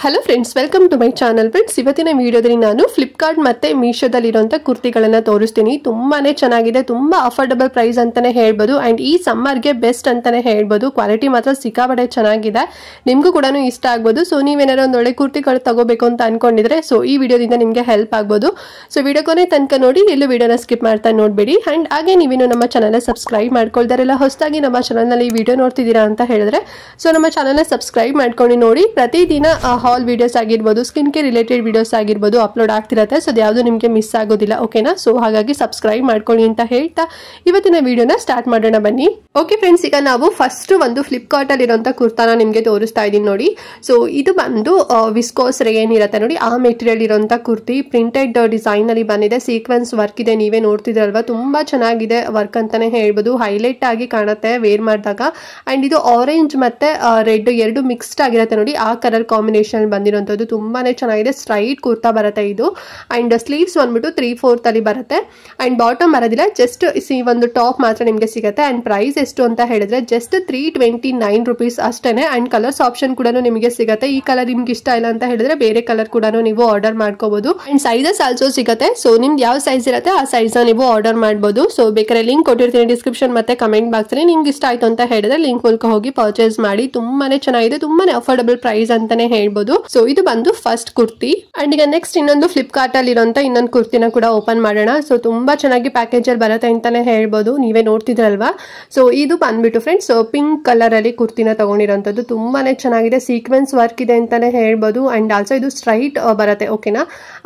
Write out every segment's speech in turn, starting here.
Hello friends, welcome to my channel. Friends, ಇವತ್ತಿನ ವಿಡಿಯೋದಲ್ಲಿ ನಾನು ಫ್ಲಿಪ್ಕಾರ್ಟ್ ಮತ್ತೆ ಮೀಶೋದಲ್ಲಿರುವಂಥ ಕುರ್ತಿಗಳನ್ನು ತೋರಿಸ್ತೀನಿ. ತುಂಬಾನೇ ಚೆನ್ನಾಗಿದೆ, ತುಂಬಾ ಅಫೋರ್ಡಬಲ್ ಪ್ರೈಸ್ ಅಂತಾನೆ ಹೇಳ್ಬೋದು. ಅಂಡ್ ಈ ಸಮ್ಮರ್ಗೆ ಬೆಸ್ಟ್ ಅಂತಾನೆ ಹೇಳ್ಬೋದು. ಕ್ವಾಲಿಟಿ ಮಾತ್ರ ಸಿಕ್ಕಾಪಟ್ಟೆ ಚೆನ್ನಾಗಿದೆ, ನಿಮಗೂ ಕೂಡ ಇಷ್ಟ ಆಗ್ಬೋದು. ಸೊ ನೀವೇನಾದ್ರು ಒಂದು ಒಳ್ಳೆ ಕುರ್ತಿಗಳು ತಗೋಬೇಕು ಅಂತ ಅನ್ಕೊಂಡಿದ್ರೆ ಸೊ ಈ ವಿಡಿಯೋದಿಂದ ನಿಮಗೆ ಹೆಲ್ಪ್ ಆಗ್ಬೋದು. ಸೊ ವಿಡಿಯೋ ಕೊನೆ ತನಕ ನೋಡಿ, ಎಲ್ಲೂ ವಿಡಿಯೋನ ಸ್ಕಿಪ್ ಮಾಡ್ತಾ ನೋಡಬೇಡಿ. ಅಂಡ್ ಹಾಗೆ ನೀವೇನು ನಮ್ಮ ಚಾನಲ್ನ ಸಬ್ಸ್ಕ್ರೈಬ್ ಮಾಡ್ಕೊಳ್ತಾರೆಲ್ಲ ಹೊಸದಾಗಿ ನಮ್ಮ ಚಾನಲ್ನಲ್ಲಿ ಈ ವಿಡಿಯೋ ನೋಡ್ತಿದ್ದೀರಾ ಅಂತ ಹೇಳಿದ್ರೆ ಸೊ ನಮ್ಮ ಚಾನಲ್ನ ಸಬ್ಸ್ಕ್ರೈಬ್ ಮಾಡ್ಕೊಂಡು ನೋಡಿ. ಪ್ರತಿದಿನ ಹಾಲ್ ವಿಡಿಯೋಸ್ ಆಗಿರ್ಬೋದು, ಸ್ಕಿನ್ ಕೇರ್ ರಿಲೇಟೆಡ್ ವಿಡಿಯೋಸ್ ಆಗಿರ್ಬೋದು ಅಪ್ಲೋಡ್ ಆಗ್ತಿರತ್ತೆ. ಸೊ ಯಾವುದು ನಿಮಗೆ ಮಿಸ್ ಆಗೋದಿಲ್ಲ, ಓಕೆನಾ? ಸೊ ಹಾಗಾಗಿ ಸಬ್ಸ್ಕ್ರೈಬ್ ಮಾಡ್ಕೊಳ್ಳಿ ಅಂತ ಹೇಳ್ತಾ ಇವತ್ತಿನ ವಿಡಿಯೋನ ಸ್ಟಾರ್ಟ್ ಮಾಡೋಣ ಬನ್ನಿ. ಓಕೆ ಫ್ರೆಂಡ್ಸ್, ಈಗ ನಾವು ಫಸ್ಟ್ ಒಂದು ಫ್ಲಿಪ್ಕಾರ್ಟ್ ಅಲ್ಲಿರುವಂತ ಕುರ್ತಾನ ನಿಮಗೆ ತೋರಿಸ್ತಾ ಇದ್ದೀನಿ ನೋಡಿ. ಸೊ ಇದು ಬಂದು ವಿಸ್ಕೋಸ್ ರೇನ್ ಇರುತ್ತೆ ನೋಡಿ, ಆ ಮೆಟೀರಿಯಲ್ ಇರುವಂತ ಕುರ್ತಿ. ಪ್ರಿಂಟೆಡ್ ಡಿಸೈನ್ ಅಲ್ಲಿ ಬಂದಿದೆ, ಸೀಕ್ವೆನ್ಸ್ ವರ್ಕ್ ಇದೆ, ನೀವೇ ನೋಡ್ತಿದ್ರಲ್ವಾ, ತುಂಬಾ ಚೆನ್ನಾಗಿದೆ ವರ್ಕ್ ಅಂತಾನೆ ಹೇಳ್ಬೋದು. ಹೈಲೈಟ್ ಆಗಿ ಕಾಣುತ್ತೆ ವೇರ್ ಮಾಡಿದಾಗ. ಅಂಡ್ ಇದು ಆರೆಂಜ್ ಮತ್ತೆ ರೆಡ್ ಎರಡು ಮಿಕ್ಸ್ಡ್ ಆಗಿರುತ್ತೆ ನೋಡಿ, ಆ ಕಲರ್ ಕಾಂಬಿನೇಷನ್ ಬಂದಿರುವಂತದ್ದು ತುಂಬಾನೇ ಚೆನ್ನಾಗಿದೆ. ಸ್ಟ್ರೈಟ್ ಕುರ್ತಾ ಬರುತ್ತೆ ಇದು. ಅಂಡ್ ಸ್ಲೀವ್ಸ್ ಬಂದ್ಬಿಟ್ಟು 3/4 ಅಲ್ಲಿ ಬರುತ್ತೆ. ಅಂಡ್ ಬಾಟಮ್ ಬರೋದಿಲ್ಲ, ಜಸ್ಟ್ ಒಂದು ಟಾಪ್ ಮಾತ್ರ ನಿಮಗೆ ಸಿಗುತ್ತೆ. ಅಂಡ್ ಪ್ರೈಸ್ ಎಷ್ಟು ಅಂತ ಹೇಳಿದ್ರೆ ಜಸ್ಟ್ 329 rupees ಅಷ್ಟೇನೆ. ಅಂಡ್ ಕಲರ್ಸ್ ಆಪ್ಷನ್ ಕೂಡ ನಿಮಗೆ ಸಿಗುತ್ತೆ. ಈ ಕಲರ್ ನಿಮ್ಗೆ ಇಷ್ಟ ಇಲ್ಲ ಅಂತ ಹೇಳಿದ್ರೆ ಬೇರೆ ಕಲರ್ ಕೂಡ ನೀವು ಆರ್ಡರ್ ಮಾಡ್ಕೋಬಹುದು. ಅಂಡ್ ಸೈಜಸ್ ಆಲ್ಸೋ ಸಿಗುತ್ತೆ. ಸೊ ನಿಮ್ಗೆ ಯಾವ ಸೈಜ್ ಇರುತ್ತೆ ಆ ಸೈಜ್ ನೀವು ಆರ್ಡರ್ ಮಾಡಬಹುದು. ಸೊ ಬೇಕಾದ್ರೆ ಲಿಂಕ್ ಕೊಟ್ಟಿರ್ತೀನಿ ಡಿಸ್ಕ್ರಿಪ್ಷನ್ ಮತ್ತೆ ಕಮೆಂಟ್ ಬಾಕ್ಸ್ ಅಲ್ಲಿ. ನಿಮ್ಗೆ ಇಷ್ಟ ಆಯ್ತು ಅಂತ ಹೇಳಿದ್ರೆ ಲಿಂಕ್ ಮೂಲಕ ಹೋಗಿ ಪರ್ಚೇಸ್ ಮಾಡಿ. ತುಂಬಾನೇ ಚೆನ್ನಾಗಿದೆ, ತುಂಬಾನೇ ಅಫೋರ್ಡಬಲ್ ಪ್ರೈಸ್ ಅಂತಾನೆ ಹೇಳ್ಬೋದು. ಸೊ ಇದು ಬಂದು ಫಸ್ಟ್ ಕುರ್ತಿ. ಅಂಡ್ ಈಗ ನೆಕ್ಸ್ಟ್ ಇನ್ನೊಂದು ಫ್ಲಿಪ್ಕಾರ್ಟ್ ಅಲ್ಲಿ ಇರುವಂತ ಇನ್ನೊಂದು ಕುರ್ತಿನ ಕೂಡ ಓಪನ್ ಮಾಡೋಣ. ಸೊ ತುಂಬಾ ಚೆನ್ನಾಗಿ ಪ್ಯಾಕೇಜ್ ಅಲ್ಲಿ ಬರುತ್ತೆ ಅಂತಾನೆ ಹೇಳ್ಬೋದು, ನೀವೇ ನೋಡ್ತಿದ್ರಲ್ವಾ. ಸೊ ಇದು ಬಂದ್ಬಿಟ್ಟು ಫ್ರೆಂಡ್ಸ್ ಪಿಂಕ್ ಕಲರ್ ಅಲ್ಲಿ ಕುರ್ತಿನ ತಗೊಂಡಿರೋಂಥದ್ದು. ತುಂಬಾನೇ ಚೆನ್ನಾಗಿದೆ, ಸೀಕ್ವೆನ್ಸ್ ವರ್ಕ್ ಇದೆ ಅಂತಾನೆ ಹೇಳ್ಬೋದು. ಅಂಡ್ ಆಲ್ಸೋ ಇದು ಸ್ಟ್ರೈಟ್ ಬರುತ್ತೆ, ಓಕೆನಾ?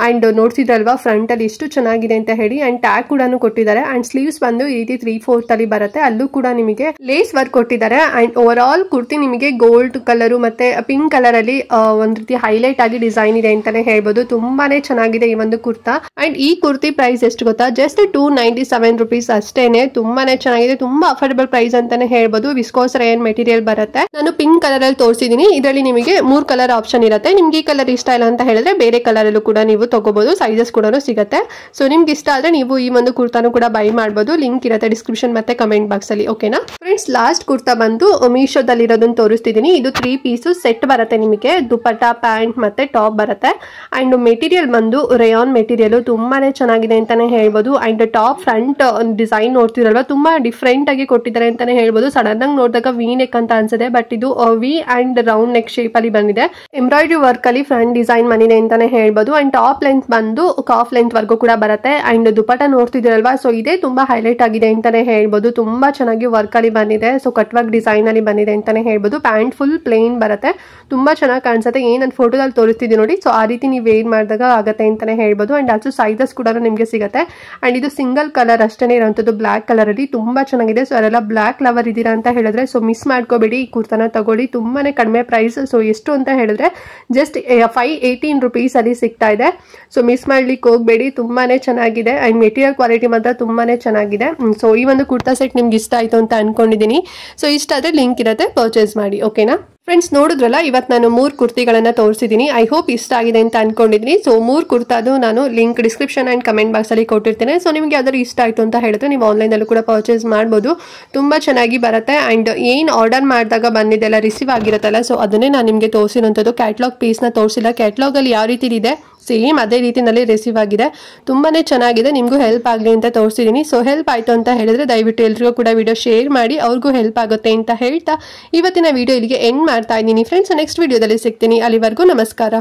ಅಂಡ್ ನೋಡ್ತಿದ್ರಲ್ವಾ ಫ್ರಂಟ್ ಅಲ್ಲಿ ಎಷ್ಟು ಚೆನ್ನಾಗಿದೆ ಅಂತ ಹೇಳಿ. ಅಂಡ್ ಟ್ಯಾಗ್ ಕೂಡ ಕೊಟ್ಟಿದ್ದಾರೆ. ಅಂಡ್ ಸ್ಲೀವ್ಸ್ ಬಂದು ಈ ರೀತಿ 3/4 ಅಲ್ಲಿ ಬರುತ್ತೆ, ಅಲ್ಲೂ ಕೂಡ ನಿಮಗೆ ಲೇಸ್ ವರ್ಕ್ ಕೊಟ್ಟಿದ್ದಾರೆ. ಅಂಡ್ ಓವರ್ ಆಲ್ ಕುರ್ತಿ ನಿಮಗೆ ಗೋಲ್ಡ್ ಕಲರ್ ಮತ್ತೆ ಪಿಂಕ್ ಕಲರ್ ಅಲ್ಲಿ ಒಂದ್ ರೀತಿ ಹೈಲೈಟ್ ಆಗಿ ಡಿಸೈನ್ ಇದೆ ಅಂತಾನೆ ಹೇಳ್ಬೋದು. ತುಂಬಾನೇ ಚೆನ್ನಾಗಿದೆ ಈ ಒಂದು ಕುರ್ತಾ. ಅಂಡ್ ಈ ಕುರ್ತಿ ಪ್ರೈಸ್ ಎಷ್ಟು ಗೊತ್ತಾ? ಜಸ್ಟ್ 297 rupees ಅಷ್ಟೇನೆ. ತುಂಬಾನೇ ಚೆನ್ನಾಗಿದೆ, ತುಂಬಾ ಅಫೋರ್ಡಬಲ್ ಪ್ರೈಸ್ ಅಂತಾನೆ ಹೇಳ್ಬೋದು. ವಿಸ್ಕೋಸ್ ರೇನ್ ಮೆಟೀರಿಯಲ್ ಬರುತ್ತೆ. ನಾನು ಪಿಂಕ್ ಕಲರ್ ಅಲ್ಲಿ ತೋರಿಸಿದೀನಿ. ಇದರಲ್ಲಿ ನಿಮಗೆ 3 ಕಲರ್ ಆಪ್ಷನ್ ಇರುತ್ತೆ. ನಿಮ್ಗೆ ಈ ಕಲರ್ ಇಷ್ಟ ಇಲ್ಲ ಅಂತ ಹೇಳಿದ್ರೆ ಬೇರೆ ಕಲರ್ ಅಲ್ಲೂ ಕೂಡ ನೀವು ತಗೋಬಹುದು. ಸೈಜಸ್ ಕೂಡ ಸಿಗುತ್ತೆ. ಸೊ ನಿಮ್ಗೆ ಇಷ್ಟ ಆದ್ರೆ ನೀವು ಈ ಒಂದು ಕುರ್ತಾನು ಕೂಡ ಬೈ ಮಾಡಬಹುದು. ಲಿಂಕ್ ಇರುತ್ತೆ ಡಿಸ್ಕ್ರಿಪ್ಷನ್ ಮತ್ತೆ ಕಮೆಂಟ್ ಬಾಕ್ಸ್ ಅಲ್ಲಿ, ಓಕೆನಾ ಫ್ರೆಂಡ್ಸ್? ಲಾಸ್ಟ್ ಕುರ್ತಾ ಬಂದು ಮೀಶೋದಲ್ಲಿ ಇರೋದನ್ನ ತೋರಿಸ್ತಿದ್ದೀನಿ. ಇದು 3 ಪೀಸ್ ಸೆಟ್ ಬರುತ್ತೆ ನಿಮಗೆ. ದುಪಟ್ಟ, ಪ್ಯಾಂಟ್ ಮತ್ತೆ ಟಾಪ್ ಬರುತ್ತೆ. ಅಂಡ್ ಮೆಟೀರಿಯಲ್ ಬಂದು ರೇಯಾನ್ ಮೆಟೀರಿಯಲ್, ತುಂಬಾನೇ ಚೆನ್ನಾಗಿದೆ ಅಂತಾನೆ ಹೇಳ್ಬೋದು. ಅಂಡ್ ಟಾಪ್ ಫ್ರಂಟ್ ಡಿಸೈನ್ ನೋಡ್ತಿರಲ್ವಾ, ತುಂಬಾ ಡಿಫ್ರೆಂಟ್ ಆಗಿ ಕೊಟ್ಟಿದ್ದಾರೆ ಅಂತಾನೆ ಹೇಳ್ಬೋದು. ಸಡನ್ ಆಗಿ ನೋಡಿದಾಗ ವಿ ನೆಕ್ ಅಂತ ಅನ್ಸುತ್ತೆ, ಬಟ್ ಇದು V and round neck shape ಅಲ್ಲಿ ಬಂದಿದೆ. ಎಂಬ್ರಾಯ್ಡ್ರಿ ವರ್ಕ್ ಅಲ್ಲಿ ಫ್ರಂಟ್ ಡಿಸೈನ್ ಬಂದಿದೆ ಅಂತಾನೆ ಹೇಳ್ಬೋದು. ಅಂಡ್ ಟಾಪ್ ಲೆಂತ್ ಬಂದು ಕಾಫ್ ಲೆಂತ್ ವರ್ಗೂ ಕೂಡ ಬರುತ್ತೆ. ಅಂಡ್ ದುಪಟ್ಟ ನೋಡ್ತಿದಿರಲ್ವಾ, ಸೊ ಇದೇ ತುಂಬಾ ಹೈಲೈಟ್ ಆಗಿದೆ ಅಂತಾನೆ ಹೇಳ್ಬೋದು. ತುಂಬಾ ಚೆನ್ನಾಗಿ ವರ್ಕ್ ಅಲ್ಲಿ ಬಂದಿದೆ. ಸೊ ಕಟ್ ವರ್ಕ್ ಡಿಸೈನ್ ಅಲ್ಲಿ ಬಂದಿದೆ ಅಂತಾನೆ ಹೇಳ್ಬೋದು. ಪ್ಯಾಂಟ್ ಫುಲ್ ಪ್ಲೇನ್ ಬರುತ್ತೆ, ತುಂಬಾ ಚೆನ್ನಾಗಿ ಕಾಣಿಸುತ್ತೆ. ನಾನು ಫೋಟೋದಲ್ಲಿ ತೋರಿಸ್ತಿದ್ದೀನಿ ನೋಡಿ, ಸೊ ಆ ರೀತಿ ನೀವು ವೇರ್ ಮಾಡಿದಾಗ ಆಗುತ್ತೆ ಅಂತಾನೆ ಹೇಳ್ಬೋದು. ಅಂಡ್ ಆಲ್ಸೋ ಸೈಜಸ್ ಕೂಡ ನಿಮಗೆ ಸಿಗುತ್ತೆ. ಅಂಡ್ ಇದು ಸಿಂಗಲ್ ಕಲರ್ ಅಷ್ಟೇ ಇರುವಂತದ್ದು, ಬ್ಲಾಕ್ ಕಲರ್ ಅಲ್ಲಿ. ತುಂಬಾ ಚೆನ್ನಾಗಿದೆ. ಸೊ ಅವರೆಲ್ಲ ಬ್ಲಾಕ್ ಲವರ್ ಇದ್ದೀರಾ ಅಂತ ಹೇಳಿದ್ರೆ ಸೊ ಮಿಸ್ ಮಾಡ್ಕೋಬೇಡಿ, ಈ ಕುರ್ತಾನ ತಗೊಳ್ಳಿ. ತುಂಬಾನೇ ಕಡಿಮೆ ಪ್ರೈಸ್. ಸೊ ಎಷ್ಟು ಅಂತ ಹೇಳಿದ್ರೆ ಜಸ್ಟ್ 518 rupees ಅಲ್ಲಿ ಸಿಗ್ತಾ ಇದೆ. ಸೊ ಮಿಸ್ ಮಾಡ್ಲಿಕ್ಕೆ ಹೋಗ್ಬೇಡಿ, ತುಂಬಾನೇ ಚೆನ್ನಾಗಿದೆ. ಅಂಡ್ ಮೆಟೀರಿಯಲ್ ಕ್ವಾಲಿಟಿ ಮಾತ್ರ ತುಂಬಾನೇ ಚೆನ್ನಾಗಿದೆ. ಸೊ ಈ ಒಂದು ಕುರ್ತಾ ಸೆಟ್ ನಿಮ್ಗೆ ಇಷ್ಟ ಆಯ್ತು ಅಂತ ಅನ್ಕೊಂಡಿದ್ದೀನಿ. ಸೊ ಇಷ್ಟ ಆದ್ರೆ ಲಿಂಕ್ ಇರುತ್ತೆ, ಪರ್ಚೇಸ್ ಮಾಡಿ, ಓಕೆನಾ ಫ್ರೆಂಡ್ಸ್? ನೋಡಿದ್ರಲ್ಲ, ಇವತ್ತು ನಾನು 3 ಕುರ್ತಿಗಳನ್ನ ತೋರಿಸಿದ್ದೀನಿ. ಐ ಹೋಪ್ ಇಷ್ಟ ಆಗಿದೆ ಅಂತ ಅನ್ಕೊಂಡಿದ್ದೀನಿ. ಸೊ 3 ಕುರ್ತಾದು ನಾನು link description and comment box ಅಲ್ಲಿ ಕೊಟ್ಟಿರ್ತೇನೆ. ಸೊ ನಿಮ್ಗೆ ಯಾವ್ದಾದ್ರು ಇಷ್ಟ ಆಯ್ತು ಅಂತ ಹೇಳಿದ್ರೆ ನೀವು ಆನ್ಲೈನ್ ಅಲ್ಲೂ ಕೂಡ ಪರ್ಚೇಸ್ ಮಾಡ್ಬೋದು. ತುಂಬಾ ಚೆನ್ನಾಗಿ ಬರುತ್ತೆ. ಅಂಡ್ ಏನ್ ಆರ್ಡರ್ ಮಾಡಿದಾಗ ಬಂದಿದ್ದೆಲ್ಲ ರಿಸೀವ್ ಆಗಿರುತ್ತಲ್ಲ, ಸೊ ಅದನ್ನೇ ನಾನು ನಿಮಗೆ ತೋರಿಸಿರುವಂತದ್ದು. ಕ್ಯಾಟ್ಲಾಗ್ ಪೀಸ್ ನ ತೋರಿಸಿಲ್ಲ. ಕ್ಯಾಟ್ಲಾಗ್ ಅಲ್ಲಿ ಯಾವ ರೀತಿ ಇದೆ ಸೇಮ್ ಅದೇ ರೀತಿನಲ್ಲಿ ರಿಸೀವ್ ಆಗಿದೆ. ತುಂಬಾನೇ ಚೆನ್ನಾಗಿದೆ, ನಿಮಗೂ ಹೆಲ್ಪ್ ಆಗಲಿ ಅಂತ ತೋರಿಸಿದ್ದೀನಿ. ಸೊ ಹೆಲ್ಪ್ ಆಯ್ತು ಅಂತ ಹೇಳಿದ್ರೆ ದಯವಿಟ್ಟು ಎಲ್ರಿಗೂ ಕೂಡ ವಿಡಿಯೋ ಶೇರ್ ಮಾಡಿ, ಅವ್ರಿಗೂ ಹೆಲ್ಪ್ ಆಗುತ್ತೆ ಅಂತ ಹೇಳ್ತಾ ಇವತ್ತಿನ ವಿಡಿಯೋ ಇಲ್ಲಿಗೆ ಎಂಡ್ ಮಾಡ್ತಾ ಇದ್ದೀನಿ ಫ್ರೆಂಡ್ಸ್. ನೆಕ್ಸ್ಟ್ ವಿಡಿಯೋದಲ್ಲಿ ಸಿಗ್ತೀನಿ. ಅಲ್ಲಿವರೆಗೂ ನಮಸ್ಕಾರ.